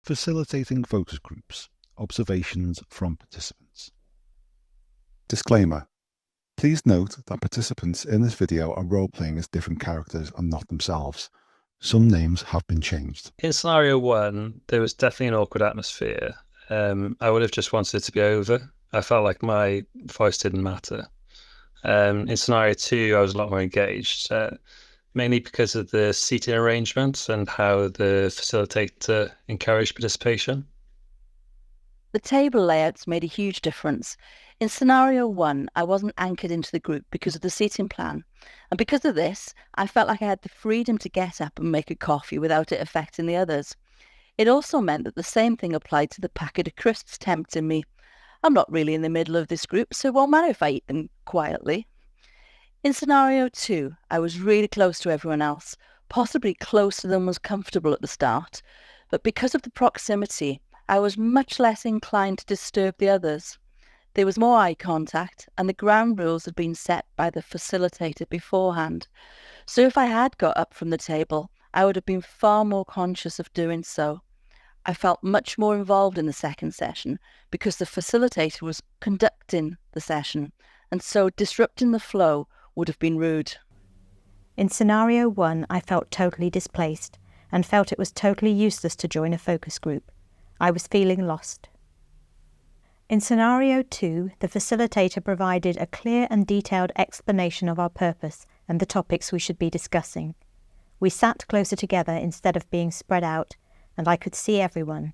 Facilitating focus groups. Observations from participants. Disclaimer. Please note that participants in this video are role-playing as different characters and not themselves. Some names have been changed. In scenario 1, there was definitely an awkward atmosphere. I would have just wanted it to be over. I felt like my voice didn't matter. In scenario 2, I was a lot more engaged, mainly because of the seating arrangements and how the facilitator encouraged participation. The table layouts made a huge difference. In scenario 1, I wasn't anchored into the group because of the seating plan. And because of this, I felt like I had the freedom to get up and make a coffee without it affecting the others. It also meant that the same thing applied to the packet of crisps tempting me. I'm not really in the middle of this group, so it won't matter if I eat them quietly. In scenario 2, I was really close to everyone else, possibly closer than was comfortable at the start. But because of the proximity, I was much less inclined to disturb the others. There was more eye contact, and the ground rules had been set by the facilitator beforehand. So if I had got up from the table, I would have been far more conscious of doing so. I felt much more involved in the second session because the facilitator was conducting the session, and so disrupting the flow would have been rude. In scenario 1, I felt totally displaced and felt it was totally useless to join a focus group. I was feeling lost. In scenario 2, the facilitator provided a clear and detailed explanation of our purpose and the topics we should be discussing. We sat closer together instead of being spread out, and I could see everyone.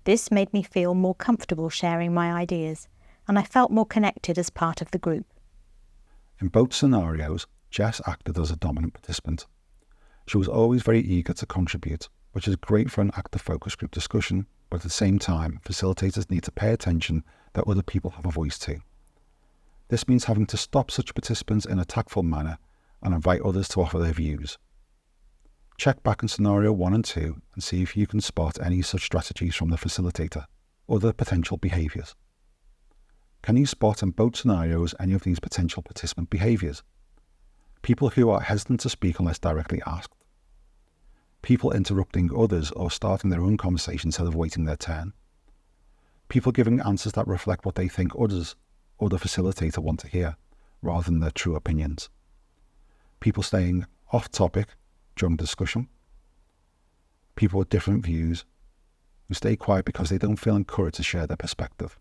This made me feel more comfortable sharing my ideas, and I felt more connected as part of the group. In both scenarios, Jess acted as a dominant participant. She was always very eager to contribute, which is great for an active focus group discussion, but at the same time, facilitators need to pay attention that other people have a voice too. This means having to stop such participants in a tactful manner and invite others to offer their views. Check back in scenario 1 and 2 and see if you can spot any such strategies from the facilitator, other potential behaviours. Can you spot in both scenarios any of these potential participant behaviours? People who are hesitant to speak unless directly asked. People interrupting others or starting their own conversation instead of waiting their turn. People giving answers that reflect what they think others or the facilitator want to hear, rather than their true opinions. People staying off topic during discussion. People with different views who stay quiet because they don't feel encouraged to share their perspective.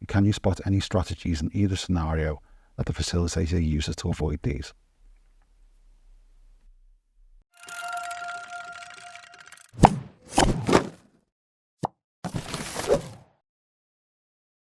And can you spot any strategies in either scenario that the facilitator uses to avoid these?